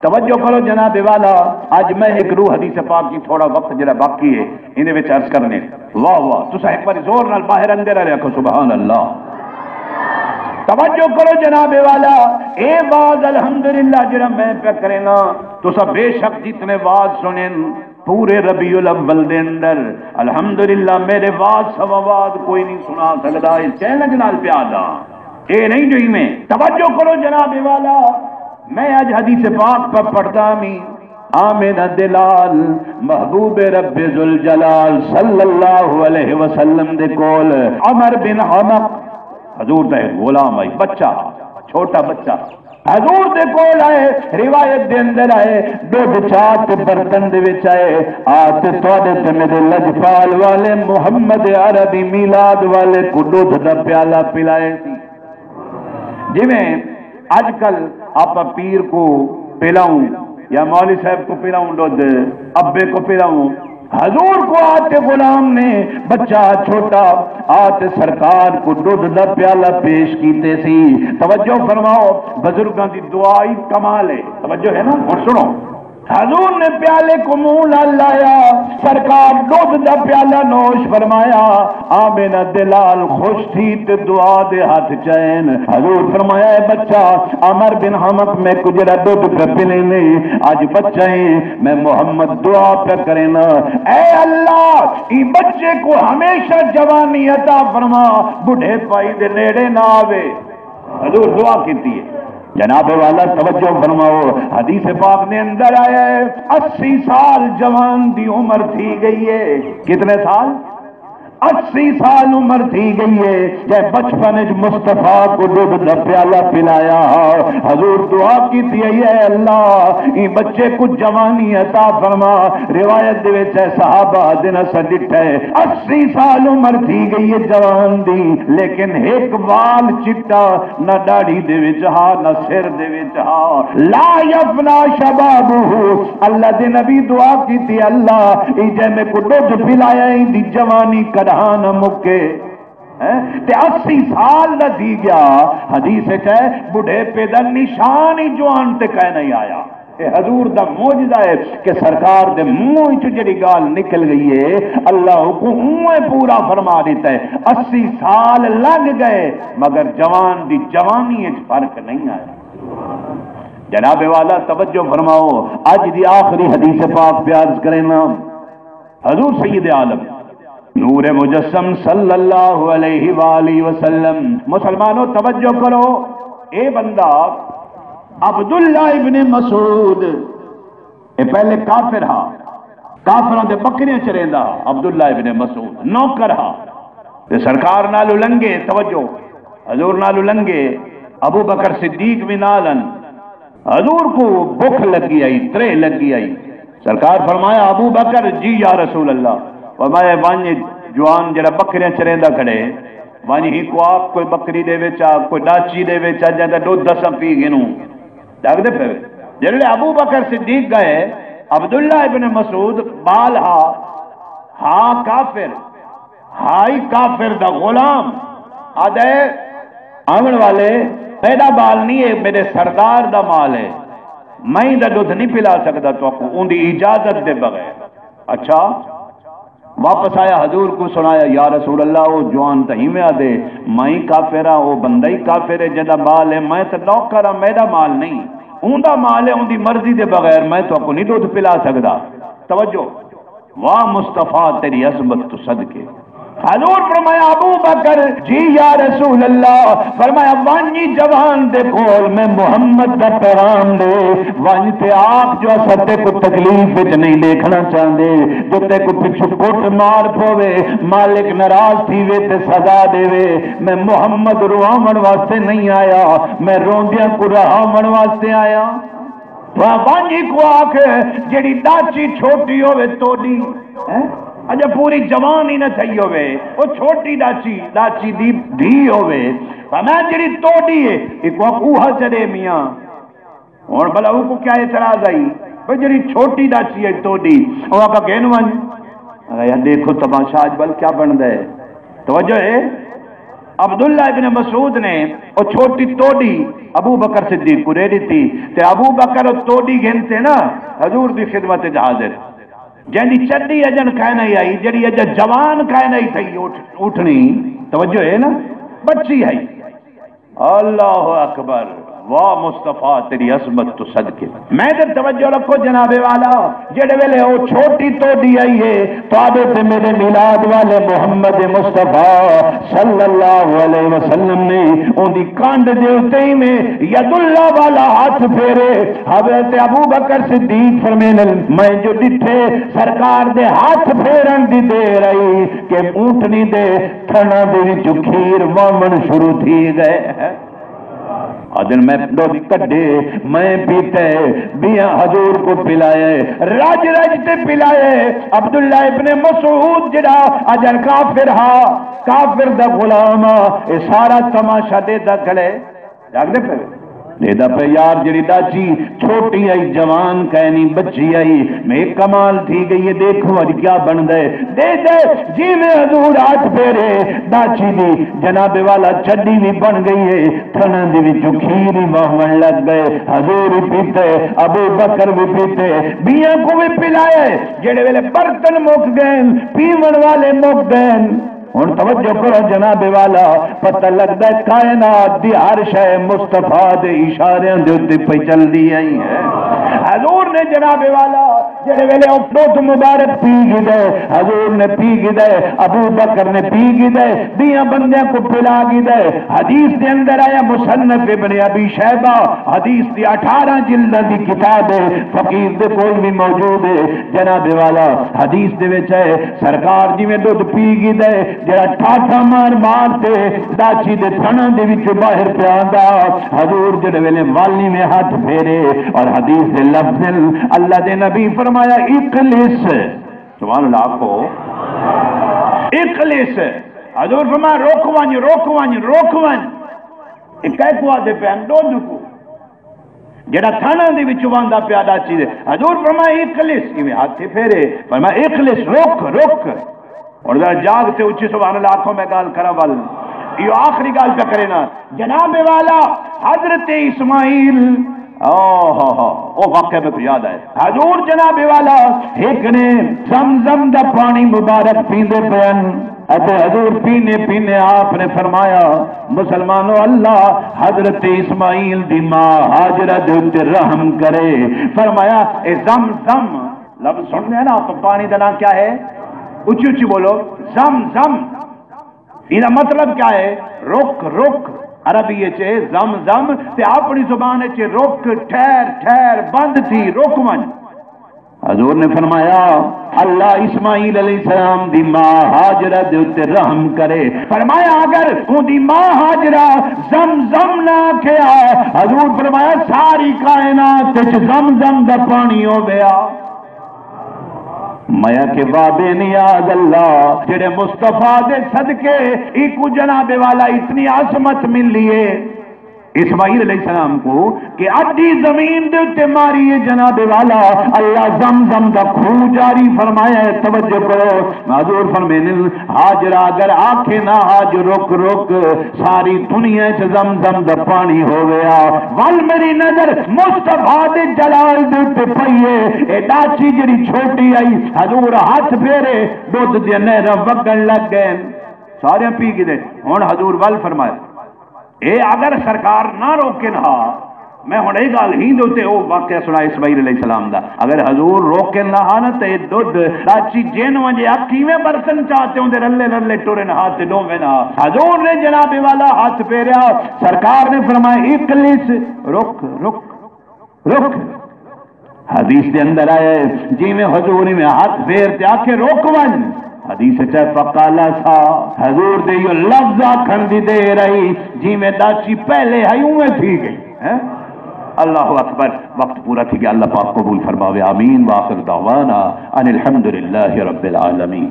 توجہ کرو جناب والا، اج میں ایک روح حدیث پاک کی تھوڑا وقت جڑا باقی ہے اندے وچ عرض کرنے. واہ واہ، تسا ایک بار زور نال باہر اندر آ رکھو سبحان اللہ. توجہ کرو جناب والا، اے واز الحمدللہ جڑا میں پہ کرے نا، تسا بے شک جتنے واز سنیں پورے ربیع الاول دے اندر الحمدللہ میرے واز سوا واز کوئی نہیں سنا سکدا. اس چیلنج نال پیادا اے نہیں جو میں. توجہ کرو جناب والا، میں آج حدیث پاک پر پڑھتا ہوں. آمین دلال محبوب رب ذوالجلال صلی اللہ علیہ وسلم دے کول عمر بن حمق حضور دے غلام آئی، بچہ چھوٹا بچہ حضور دے کول آئے. روایت دے اندر آئے دودھ چاہ تے برتن دے وچ آئے آتے تواڈے تے میرے لجپال والے محمد عربی میلاد والے کو دودھ دا پیالہ پلائے سی. جی میں آج کل آپ پیر کو پلاؤں یا مولوی صاحب کو پلاؤں دودھ، ابے کو پلاؤں، حضور کو آتے غلام نے بچہ چھوٹا آتے سرکار کو دودھ دا پیالہ پیش کیتے سی. توجہ فرماؤ، بزرگاں دی دعائی کمال ہے. توجہ ہے نا، اور سنو حضور نے پیالے کو منہ لایا، سرکار دودھ دا پیالہ نوش فرمایا. آمینہ دلال خوش تھی تے دعا دے ہاتھ چین. حضور فرمایا اے بچہ عمر بن حمق میں کجرا دودھ پہ پلے نہیں، آج بچہ ہیں میں محمد دعا پہ کرے نا. اے اللہ ای بچے کو ہمیشہ جوانی عطا فرما، بڑھے پائی دے نیڑے نہ آوے. حضور دعا کیتی ہے. جناب والا توجہ فرماؤ، حدیث پاک نے اندر آیا ہے 80 سال جوان دی عمر تھی گئی ہے. کتنے سال؟ 80 سال عمر تھی گئی ہے. جب بچپن مصطفیٰ کو دودھ دا پیالہ پلایا، حضور دعا کی تھی اے اللہ یہ بچے کو جوانی عطا فرما. روایت دے وچ ہے صحابہ دن سڈٹ ہے 80 سال عمر تھی گئی ہے جوان دی، لیکن ایک وال چٹا نہ داڑھی دے وچ ہا نہ سر دے وچ ہا. لا یفنا شبابہ. اللہ دے نبی دعا کی تھی اللہ ای جے میں کو دودھ پلایا دی جوانی کڑا نہ مکے تے 80 سال نہ دی گیا. حدیث ہے بڑھے پہ دا نشان ہی جوان تے کہہ نہیں آیا. اے حضور دا معجزہ ہے کہ سرکار دے منہ چ جڑی گال نکل گئی ہے اللہ کو اوے پورا فرما دیتا ہے. 80 سال لگ گئے مگر جوان دی جوانی وچ فرق نہیں آیا. جناب والا توجہ فرماؤ، اج دی آخری حدیث پاک بیان کریں نا. حضور سید عالم نور مجسم صلی اللہ علیہ وآلہ وسلم. مسلمانوں توجہ کرو، اے بندہ عبداللہ ابن مسعود اے پہلے کافر ہا، کافروں دے بکریاں چریندا. عبداللہ ابن مسعود نوکر ہا تے سرکار نالو لنگے. توجہ حضور نالو لنگے، ابو بکر صدیق بھی نالن. حضور کو بھوک لگی آئی، ترے لگی آئی. سرکار فرمایا ابو بکر جی یا رسول اللہ. فرمایا وانج جوان جڑا بکریاں چریندا کھڑے وانج ہی کو آپ کوئی بکری دے وچا کوئی ڈاچی دے وچا جندا دودھ دساں پی گنو لگ دے پھر. جڑے ابو بکر صدیق گئے عبداللہ ابن مسعود بال ہا کافر ہائی کافر دا غلام آدھے آمن والے پیدا بال نہیں ہے میرے سردار دا مال ہے، میں دا دودھ نہیں پلا سکتا تو آپ کو ان دی اجازت دے بغیر. اچھا واپس آیا حضور کو سنایا یا رسول اللہ وہ جوان تہی میں آدھے میں کافر ہاں وہ بندہ ہی کافر ہے جدا مال ہے، میں تو نوکر ہاں میرا مال نہیں، ان دا مال ہے ان دی مرضی دے بغیر میں تو آپ کو نہیں دودھ پلا سکتا. توجہ واہ مصطفیٰ تیری عظمت تو صدقے. حضور فرمایا ابو بکر جی یا رسول اللہ. فرمایا وانجی جوان دے کول میں محمد دا پیغام دے وانج تے آپ جو ستے کو تکلیف وچ نہیں دیکھنا چاہندے، جو تے کو پچھو کوٹ مار پوے مالک ناراض تھی وے تے سزا دے وے. میں محمد رواون واسطے نہیں آیا، میں روندیاں کو رہاون واسطے آیا. وانجی کو آکھے جڑی ڈاچی چھوٹی ہوئے توڑی اجا پوری جوان ہی نہ چاہیے ہوئے وہ چھوٹی ڈاچی دی دھی ہوئے میں جڑی توڑی ہے ایک وقت اوہا چڑے میاں. اور بھلا وہ کو کیا اعتراض آئی بھئی جڑی چھوٹی ڈاچی ہے توڑی وہ آپ کا کہنو یا دیکھو تماشا آج بل کیا بن دے. توجہ ہے عبداللہ ابن مسعود نے وہ چھوٹی توڑی ابو بکر صدیق کو دے دی تھی تے ابو بکر وہ توڑی گھنتے نا حضور دی خدمت حاضر جنی چڈی اجن کھائے نہیں آئی جڑی اجن جوان کھائے نہیں تھی اٹھنی توجہ ہے نا بچی ہے اللہ اکبر واہ مصطفیٰ تیری عظمت تو صدقے میں تے توجہ رکھو جناب والا جڑے ویلے وہ چھوٹی توڑی آئی ہے توڑے تے میرے میلاد والے محمد مصطفیٰ صلی اللہ علیہ وسلم نے ان دی کانڈ دے اتے میں ید اللہ والا ہاتھ پھیرے حضرت ابو بکر صدیق فرمینے میں جو ڈٹھے سرکار دے ہاتھ پھیرن دی دے رہی کہ اونٹنی دے تھنا دے جو کھیر وامن شروع تھی گئے دن میں کڈے میں پیتے بیاں حضور کو پلائے راج تے پلائے عبداللہ ابن مسعود جڑا اجر کافر ہا کافر دا غلام اے سارا تماشا دے دا کھڑے جاگ دے پہ لیدہ پہ یار جڑی داچی چھوٹی آئی جوان کہنی بچی آئی میں کمال تھی گئی دیکھو آج کیا بن دے دے جی میں حضور آج پھیرے داچی دی جناب والا چڈی بھی بن گئی ہے تھنن دی بھی چکھیری محمن لگ گئے حضور بھی پیتے ابو بکر بھی پیتے بیاں کو بھی پلائے جڑے ویلے برتن مک گئے پیمن والے مک گئے ہن توجہ کرو جناب والا پتہ لگدا ہے کائنات دی ہر شے مصطفیٰ دے اشاریاں دے اوتے پہ چل دی آئی ہے حضور نے جناب والا جڑے ویلے دودھ مبارک پی گئے حضور نے پی گئے ابو بکر نے پی گئے دیاں بندیاں کو پلا گئے حدیث دے اندر آیا مصنف ابن ابی شیبہ حدیث دی 18 جلد دی کتاب ہے فقیر دے کوئی بھی موجود ہے جناب والا حدیث دے وچ ہے سرکار جی میں دودھ پی گئے جڑا ٹھاٹھا مار مارتے داچی دے تھنا دے وچ باہر پہ آندا حضور جڑے ویلے والی میں ہاتھ پھیرے اور حدیث دے لفظ اللہ دے نبی فرمایا اخلص سبحان اللہ کو اخلص حضور فرمایا روکوان ایک کو آدھے پہ دودھ کو جڑا تھانا دے وچ واندا پیا داچی دے حضور فرمایا اخلص ایویں ہاتھ پھیرے فرمایا اخلص روک اور ذرا جاگ سے اچھی سبحان اللہ آنکھوں میں گال کرا وال یہ آخری گال پہ کرے نا جناب والا حضرت اسماعیل او واقعہ میں تو یاد آئے حضور جناب والا ایک نے زمزم دا پانی مبارک پیندے پین اتے حضور پینے آپ نے فرمایا مسلمانوں اللہ حضرت اسماعیل دی ماں حاجرہ دے اوتے رحم کرے فرمایا اے زمزم لفظ سننے ہیں نا آپ پانی دا نام کیا ہے اچھی بولو زم یہ مطلب کیا ہے رک عربی چے زم تے اپنی زبان چے رک ٹھہر بند تھی رکمن حضور نے فرمایا اللہ اسماعیل علیہ السلام دی ماں حاجرہ دے اوتے رحم کرے فرمایا اگر ان دی ماں حاجرہ زم نہ کیا حضور فرمایا ساری کائنات وچ زم دا پانی ہو گیا میا کے بابے نیاز اللہ جڑے مصطفیٰ دے صدقے ایکو جناب والا اتنی عظمت مل لیے اسماعیل علیہ السلام کو کہ اڈی زمین دے اتے ماری ہے جناب والا اللہ زمزم دا خون جاری فرمایا ہے توجہ کرو حضور فرمینے حاجرہ اگر آنکھیں نہ آج رک ساری دنیا سے زمزم دا پانی ہو گیا وال میری نظر مصطفیٰ دے جلال دے اتے پئیے اے ڈاچی جڑی چھوٹی آئی حضور ہاتھ پھیرے دودھ دے نہر وگن لگ گئے سارے پی گئے ہن حضور وال فرمایا اے اگر سرکار نہ روکے نہ میں ہن اے گل ہی دوتے او واقعہ سنا اسماعیل علیہ السلام دا اگر حضور روکے نہ نہ تے دودھ راچی جن وجے اکھی میں برتن چاہتے ہوں دے رلے ٹورے نہ ہاتھ دو میں نہ حضور نے جناب والا ہاتھ پھیریا سرکار نے فرمایا اخلص رک حدیث دے اندر آئے جی میں حضور میں ہاتھ پھیرتے آکھے روکون حدیث چاہے فقالا سا حضور دے یہ لفظ آکھن دی دے رہی جی میں داچی پہلے ہائیوں میں تھی گئی اللہ اکبر وقت پورا تھی کہ اللہ پاک قبول فرماوے آمین وآخر دعوانا ان الحمدللہ رب العالمین